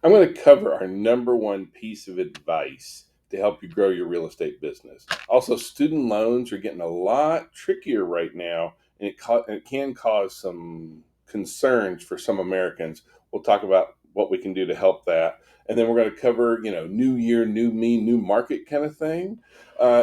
I'm going to cover our number one piece of advice to help you grow your real estate business. Also, student loans are getting a lot trickier right now, and it can cause some concerns for some Americans. We'll talk about what we can do to help that. And then we're going to cover, new year, new me, new market kind of thing.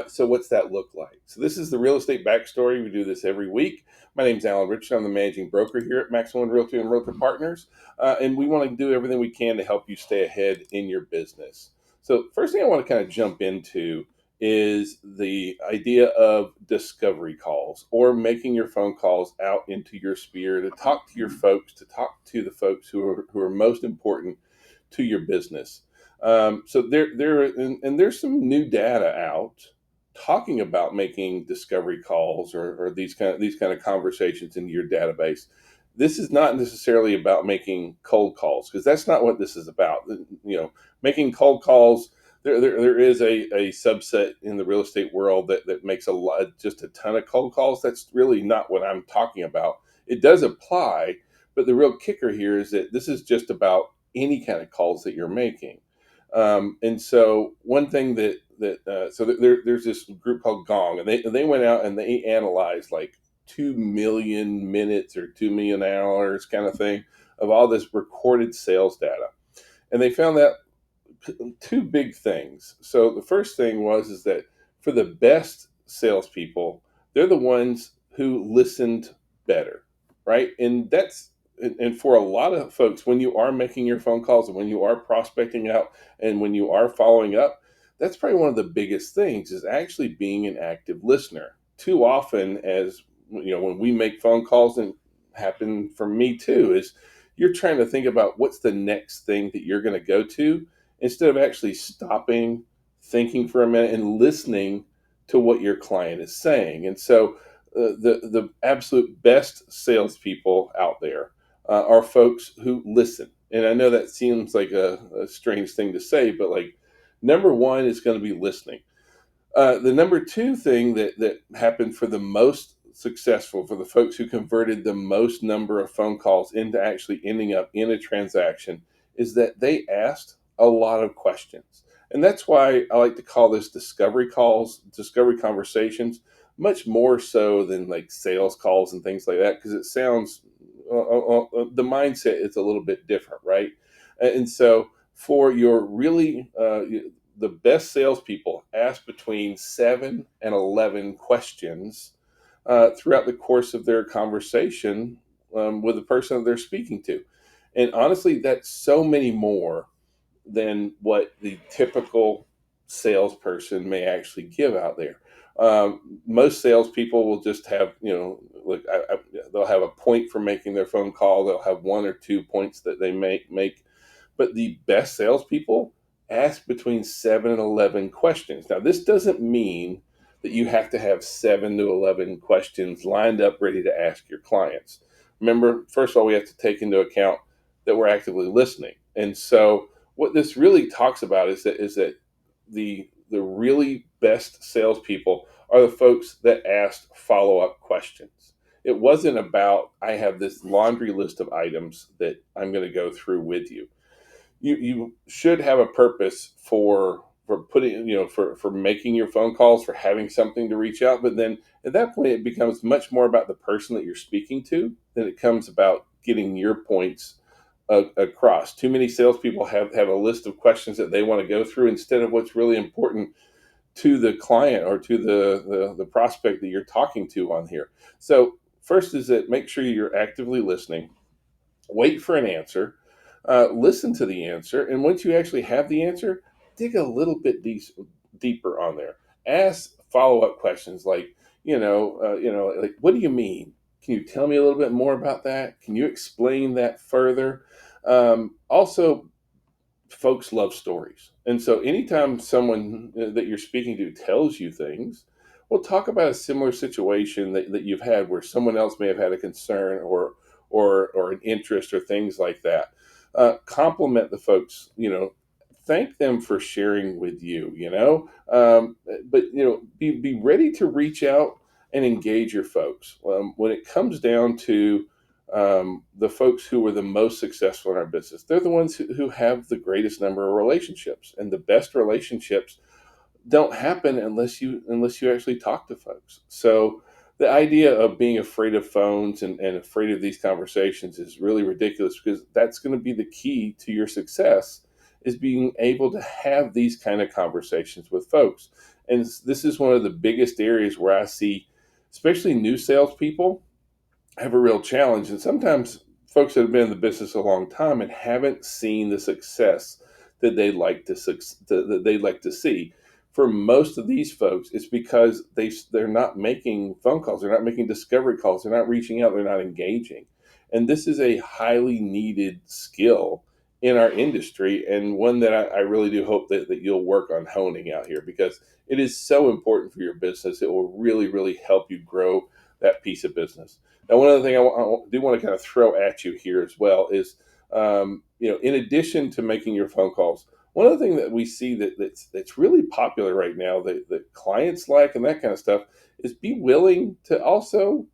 So, what's that look like? So, this is the real estate backstory. We do this every week. My name is Alan Richardson. I'm the managing broker here at Maximum Realty and Realtor Partners. And we want to do everything we can to help you stay ahead in your business. So, first thing I want to kind of jump into is the idea of discovery calls or making your phone calls out into your sphere to talk to your folks, to talk to the folks who are most important to your business. So and there's some new data out talking about making discovery calls or these kind of conversations into your database. This is not necessarily about making cold calls because that's not what this is about. Making cold calls. There is a subset in the real estate world that makes just a ton of cold calls. That's really not what I'm talking about. It does apply, but the real kicker here is that this is just about any kind of calls that you're making. And so one thing there's this group called Gong, and they went out and they analyzed like 2 million minutes or 2 million hours kind of thing of all this recorded sales data, and they found that two big things. So the first thing is that for the best salespeople, they're the ones who listened better, right? And for a lot of folks, when you are making your phone calls and when you are prospecting out and when you are following up, that's probably one of the biggest things is actually being an active listener. Too often, as when we make phone calls, and happen for me too, is you're trying to think about what's the next thing that you're going to go to instead of actually stopping, thinking for a minute, and listening to what your client is saying. And so, the absolute best salespeople out there are folks who listen. And I know that seems like a strange thing to say, but like number one is going to be listening. The number two thing that happened for the most successful, for the folks who converted the most number of phone calls into actually ending up in a transaction, is that they asked a lot of questions. And that's why I like to call this discovery calls, discovery conversations, much more so than like sales calls and things like that, because it sounds, the mindset is a little bit different, right? And so for your really, the best salespeople ask between 7 and 11 questions throughout the course of their conversation with the person that they're speaking to. And honestly, that's so many more than what the typical salesperson may actually give out there. Most salespeople will just have, look, they'll have a point for making their phone call. They'll have one or two points that they make. But the best salespeople ask between 7 and 11 questions. Now, this doesn't mean that you have to have 7 to 11 questions lined up ready to ask your clients. Remember, first of all, we have to take into account that we're actively listening. And so, what this really talks about is that the really best salespeople are the folks that asked follow up questions. It wasn't about I have this laundry list of items that I'm going to go through with you. You should have a purpose for putting for making your phone calls, for having something to reach out, but then at that point it becomes much more about the person that you're speaking to than it comes about getting your points across. Too many salespeople have a list of questions that they want to go through instead of what's really important to the client or to the prospect that you're talking to on here. So first is that make sure you're actively listening, wait for an answer, listen to the answer, and once you actually have the answer, dig a little bit deeper on there. Ask follow-up questions like, like, what do you mean? Can you tell me a little bit more about that? Can you explain that further? Also, folks love stories. And so anytime someone that you're speaking to tells you things, well, talk about a similar situation that you've had where someone else may have had a concern or an interest or things like that. Compliment the folks, thank them for sharing with you, but, be ready to reach out and engage your folks. When it comes down to the folks who were the most successful in our business, they're the ones who have the greatest number of relationships, and the best relationships don't happen unless you actually talk to folks. So the idea of being afraid of phones and afraid of these conversations is really ridiculous, because that's going to be the key to your success, is being able to have these kind of conversations with folks. And this is one of the biggest areas where I see, especially new salespeople, have a real challenge. And sometimes folks that have been in the business a long time and haven't seen the success that they'd like to see. For most of these folks, it's because they're not making phone calls, they're not making discovery calls, they're not reaching out, they're not engaging. And this is a highly needed skill in our industry, and one that I really do hope that you'll work on honing out here, because it is so important for your business. It will really, really help you grow that piece of business. Now, one other thing I do want to kind of throw at you here as well is, in addition to making your phone calls, one other thing that we see that's really popular right now, that clients like and that kind of stuff, is be willing to also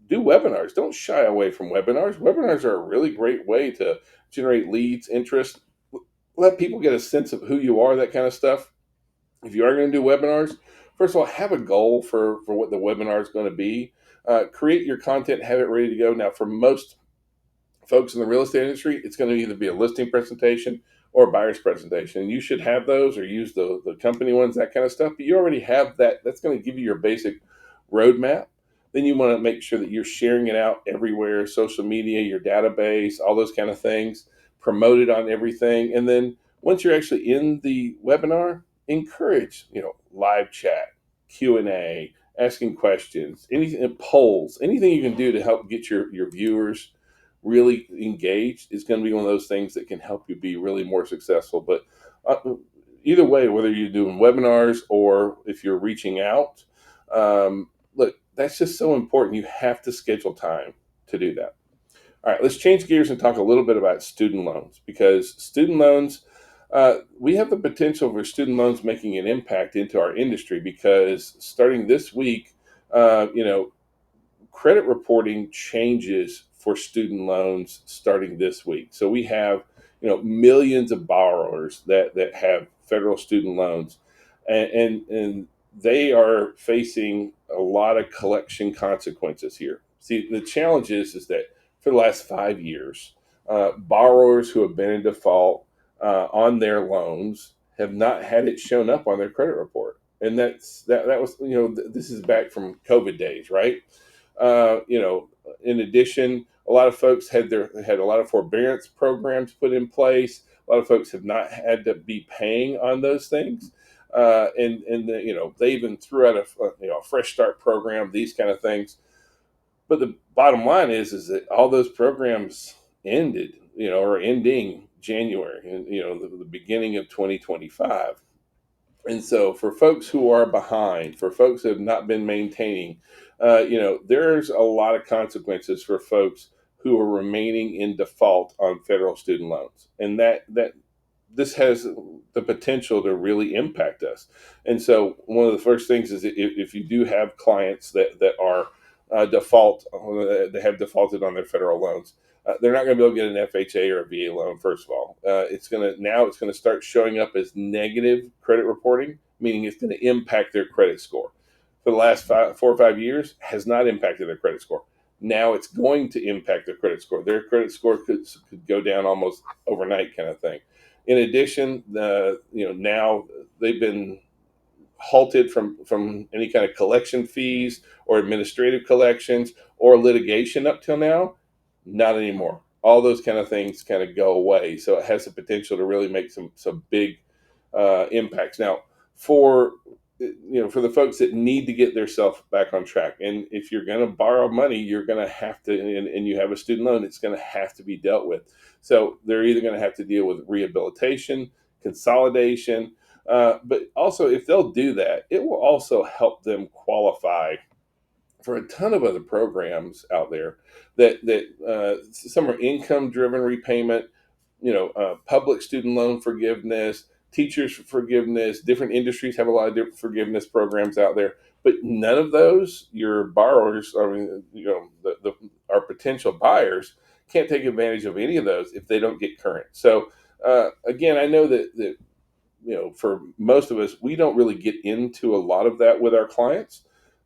do webinars. Don't shy away from webinars. Webinars are a really great way to generate leads, interest, let people get a sense of who you are, that kind of stuff. If you are going to do webinars, first of all, have a goal for what the webinar is going to be. Create your content, have it ready to go. Now, for most folks in the real estate industry, it's going to either be a listing presentation or a buyer's presentation. And you should have those, or use the company ones, that kind of stuff. But you already have that. That's going to give you your basic roadmap. Then you want to make sure that you're sharing it out everywhere, social media, your database, all those kind of things, promote it on everything. And then once you're actually in the webinar, encourage, live chat, Q&A, asking questions, anything, polls, anything you can do to help get your viewers really engaged is going to be one of those things that can help you be really more successful. But either way, whether you're doing webinars or if you're reaching out, look, that's just so important. You have to schedule time to do that. All right, let's change gears and talk a little bit about student loans, because student loans, we have the potential for student loans making an impact into our industry, because starting this week, credit reporting changes for student loans starting this week. So we have, millions of borrowers that have federal student loans, and they are facing a lot of collection consequences here. See, the challenge is that for the last 5 years, borrowers who have been in default on their loans have not had it shown up on their credit report. And that was, this is back from COVID days, right? In addition, a lot of folks had a lot of forbearance programs put in place. A lot of folks have not had to be paying on those things, and they even threw out a fresh start program, these kind of things. But the bottom line is that all those programs ended, or ending January, and the beginning of 2025. And so, for folks who are behind, for folks who have not been maintaining, there's a lot of consequences for folks who are remaining in default on federal student loans, and that this has the potential to really impact us. And so, one of the first things is, if you do have clients that are they have defaulted on their federal loans, they're not going to be able to get an FHA or a VA loan. First of all, it's going to start showing up as negative credit reporting, meaning it's going to impact their credit score. For the last 4 or 5 years, has not impacted their credit score. Now it's going to impact their credit score. Their credit score could go down almost overnight, kind of thing. In addition, now they've been halted from any kind of collection fees or administrative collections or litigation up till now. Not anymore. All those kind of things kind of go away. So it has the potential to really make some big impacts. Now, for for the folks that need to get themselves back on track, and if you're going to borrow money, you're going to have to, and you have a student loan, it's going to have to be dealt with. So they're either going to have to deal with rehabilitation, consolidation, but also, if they'll do that, it will also help them qualify for a ton of other programs out there, that some are income driven repayment, public student loan forgiveness, teachers forgiveness. Different industries have a lot of different forgiveness programs out there. But none of those, your borrowers, I mean, our potential buyers can't take advantage of any of those if they don't get current. So again, I know that for most of us, we don't really get into a lot of that with our clients.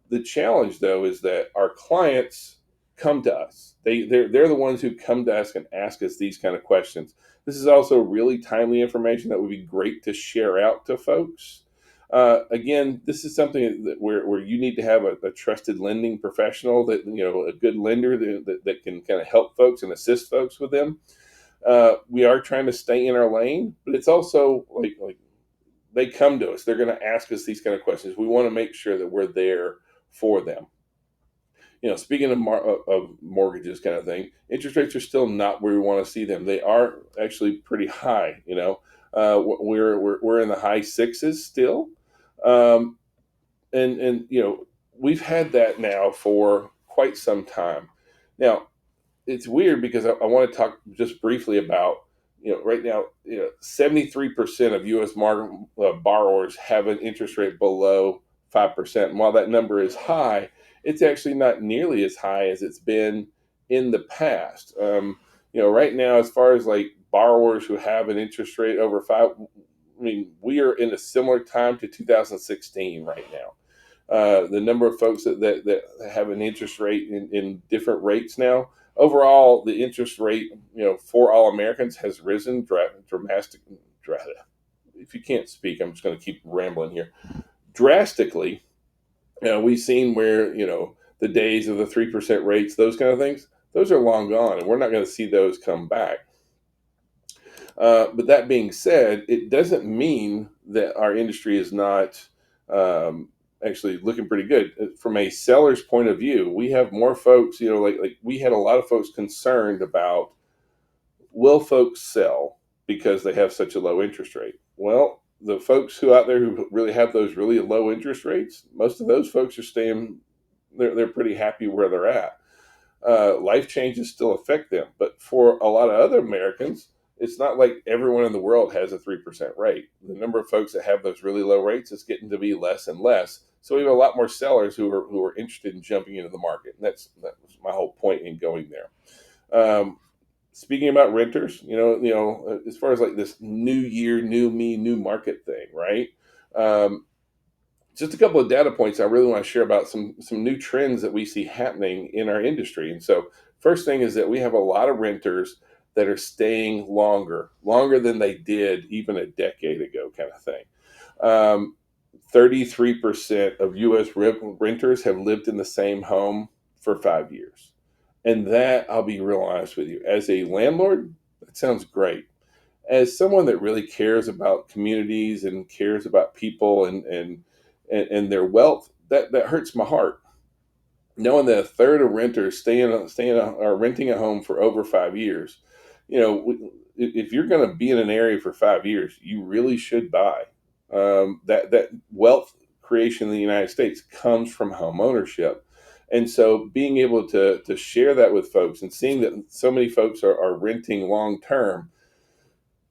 The challenge, though, is that our clients come to us. They're the ones who come to us and ask us these kind of questions. This is also really timely information that would be great to share out to folks. Again, this is something that where you need to have a trusted lending professional, that a good lender that can kind of help folks and assist folks with them. We are trying to stay in our lane, but it's also like they come to us. They're going to ask us these kind of questions. We want to make sure that we're there for them. Speaking of mortgages, kind of thing, interest rates are still not where we want to see them. They are actually pretty high. We're in the high sixes still, um, and we've had that now for quite some time. Now, it's weird because I want to talk just briefly about right now 73% of U.S. borrowers have an interest rate below 5%. And while that number is high, it's actually not nearly as high as it's been in the past. Right now, as far as like borrowers who have an interest rate over five, I mean, we are in a similar time to 2016 right now. The number of folks that have an interest rate in different rates now. Overall, the interest rate, for all Americans has risen dramatically. If you can't speak, I'm just going to keep rambling here. Drastically, we've seen where the days of the 3% rates, those kind of things, those are long gone, and we're not going to see those come back. But that being said, it doesn't mean that our industry is not actually looking pretty good. From a seller's point of view, we have more folks, like we had a lot of folks concerned about, will folks sell because they have such a low interest rate? Well, the folks who out there who really have those really low interest rates, most of those folks are staying, they're pretty happy where they're at. Life changes still affect them. But for a lot of other Americans, it's not like everyone in the world has a 3% rate. The number of folks that have those really low rates is getting to be less and less. So we have a lot more sellers who are interested in jumping into the market. And that was my whole point in going there. Speaking about renters, as far as like this new year, new me, new market thing, right? Just a couple of data points I really want to share about some new trends that we see happening in our industry. And so, first thing is that we have a lot of renters that are staying longer than they did even a decade ago, kind of thing. 33% of U.S. renters have lived in the same home for 5 years. And that, I'll be real honest with you, as a landlord, that sounds great. As someone that really cares about communities and cares about people and their wealth, that hurts my heart. Knowing that a third of renters are renting a home for over 5 years, if you're going to be in an area for 5 years, you really should buy. That wealth creation in the United States comes from home ownership. And so being able to share that with folks and seeing that so many folks are renting long term,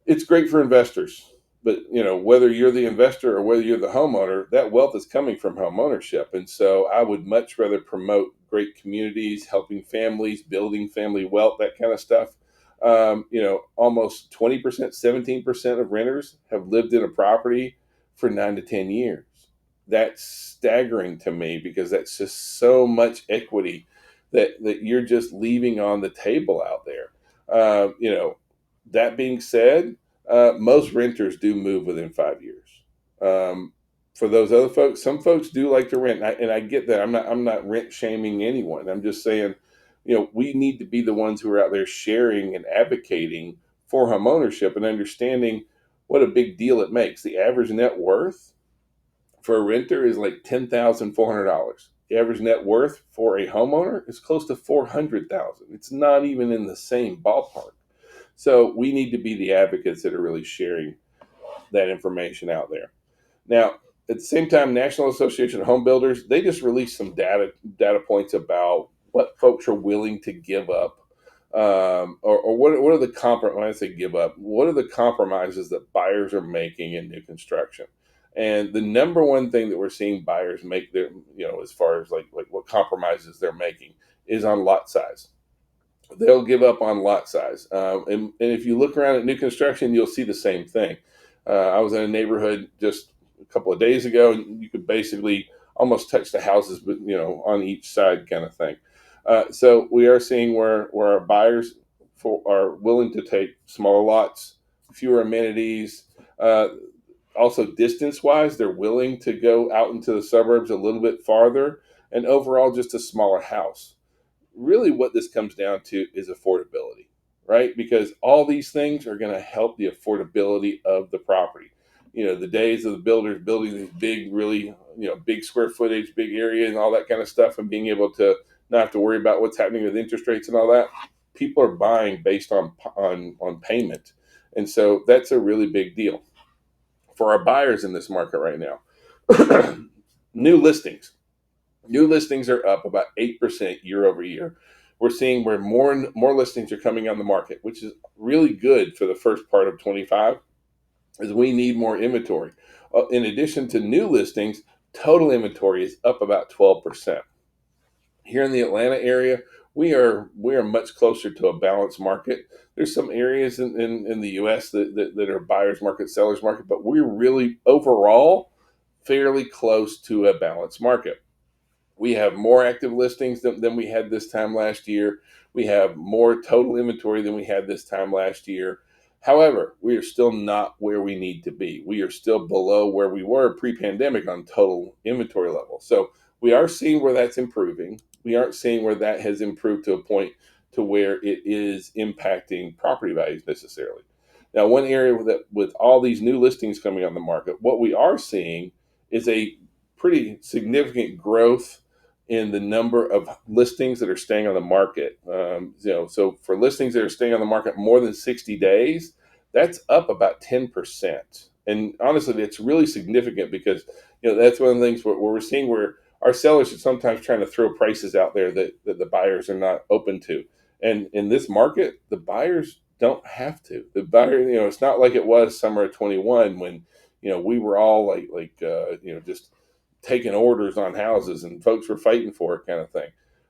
it's great for investors. But whether you're the investor or whether you're the homeowner, that wealth is coming from home ownership. And so I would much rather promote great communities, helping families, building family wealth, that kind of stuff. Almost 20%, 17% of renters have lived in a property for 9 to 10 years. That's staggering to me because that's just so much equity that you're just leaving on the table out there. That being said, most renters do move within 5 years. For those other folks, some folks do like to rent, and I get that. I'm not rent shaming anyone. I'm just saying, we need to be the ones who are out there sharing and advocating for home ownership and understanding what a big deal it makes. The average net worth for a renter is like $10,400. The average net worth for a homeowner is close to $400,000. It's not even in the same ballpark. So we need to be the advocates that are really sharing that information out there. Now, at the same time, National Association of Home Builders, they just released some data points about what folks are willing to give up, or what are the when I say give up, what are the compromises that buyers are making in new construction? And the number one thing that we're seeing buyers make their, as far as like what compromises they're making is on lot size. They'll give up on lot size. And if you look around at new construction, you'll see the same thing. I was in a neighborhood just a couple of days ago, and you could basically almost touch the houses, but on each side, kind of thing. So we are seeing where our buyers are willing to take smaller lots, fewer amenities. Also, distance wise, they're willing to go out into the suburbs a little bit farther, and overall, just a smaller house. Really what this comes down to is affordability, right? Because all these things are going to help the affordability of the property. The days of the builders building these big, really, big square footage, big area, and all that kind of stuff, and being able to not have to worry about what's happening with interest rates and all that. People are buying based on payment, and so that's a really big deal for our buyers in this market right now. New listings. New listings are up about 8% year over year. We're seeing where more and more listings are coming on the market, which is really good for the first part of 25, as we need more inventory. In addition to new listings, total inventory is up about 12%. Here in the Atlanta area, we are much closer to a balanced market. There's some areas in the U.S. that are buyers market, sellers market, but we're really overall fairly close to a balanced market. We have more active listings than we had this time last year. We have more total inventory than we had this time last year. However, we are still not where we need to be. We are still below where we were pre-pandemic on total inventory level. So we are seeing where that's improving. We aren't seeing where that has improved to a point to where it is impacting property values necessarily. Now, one area with all these new listings coming on the market, what we are seeing is a pretty significant growth in the number of listings that are staying on the market. So for listings that are staying on the market more than 60 days, that's up about 10%. And honestly, that's really significant because that's one of the things where we're seeing where our sellers are sometimes trying to throw prices out there that the buyers are not open to. And in this market, the buyers don't have to. The buyer, it's not like it was summer of 21 when we were all just taking orders on houses and folks were fighting for it, kind of thing.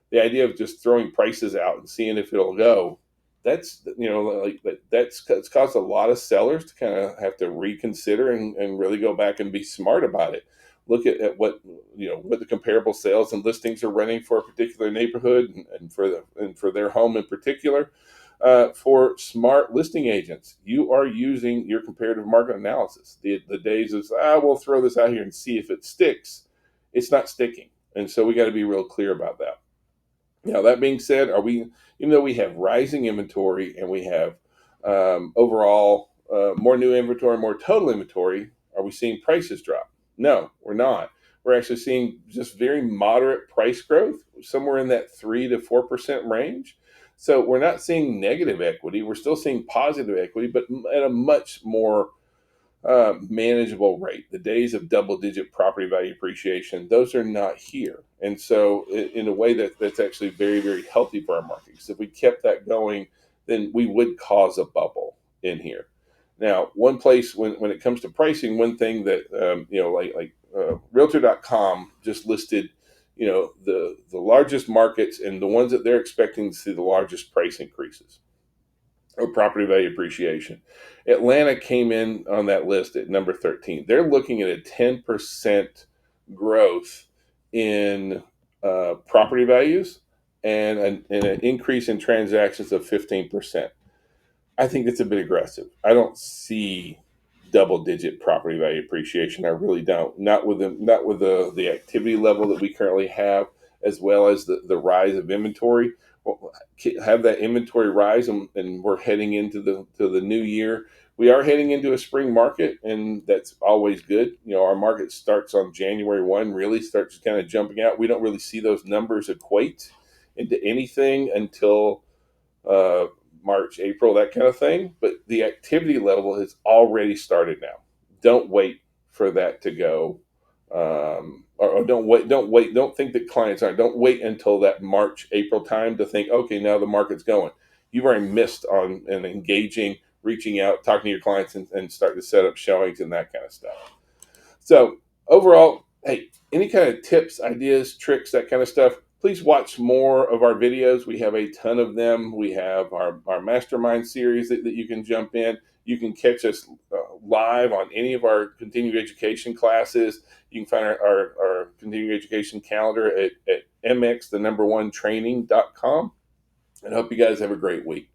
The idea of just throwing prices out and seeing if it'll go, that's it's caused a lot of sellers to kind of have to reconsider and really go back and be smart about it. Look at what the comparable sales and listings are running for a particular neighborhood and for their home in particular. For smart listing agents, you are using your comparative market analysis. The days of we'll throw this out here and see if it sticks. It's not sticking, and so we got to be real clear about that. Now, that being said, even though we have rising inventory and we have overall more new inventory, more total inventory, are we seeing prices drop? No, we're not. We're actually seeing just very moderate price growth, somewhere in that 3 to 4% range. So we're not seeing negative equity. We're still seeing positive equity, but at a much more manageable rate. The days of double-digit property value appreciation, those are not here. And so in a way that's actually very, very healthy for our market. Because if we kept that going, then we would cause a bubble in here. Now, one place when it comes to pricing, one thing that, Realtor.com just listed, the largest markets and the ones that they're expecting to see the largest price increases or property value appreciation. Atlanta came in on that list at number 13. They're looking at a 10% growth in property values and an increase in transactions of 15%. I think that's a bit aggressive. I don't see double-digit property value appreciation. I really don't. Not with the activity level that we currently have, as well as the rise of inventory. Well, have that inventory rise, and we're heading into the new year. We are heading into a spring market, and that's always good. Our market starts on January 1, really starts kind of jumping out. We don't really see those numbers equate into anything until March, April, that kind of thing. But the activity level has already started now. Don't wait for that to go. Or don't wait. Don't think that clients aren't. Don't wait until that March, April time to think, okay, now the market's going. You've already missed on and engaging, reaching out, talking to your clients, and starting to set up showings and that kind of stuff. So overall, hey, any kind of tips, ideas, tricks, that kind of stuff, please watch more of our videos. We have a ton of them. We have our mastermind series that you can jump in. You can catch us live on any of our continuing education classes. You can find our continuing education calendar at mx, the number one training.com. And I hope you guys have a great week.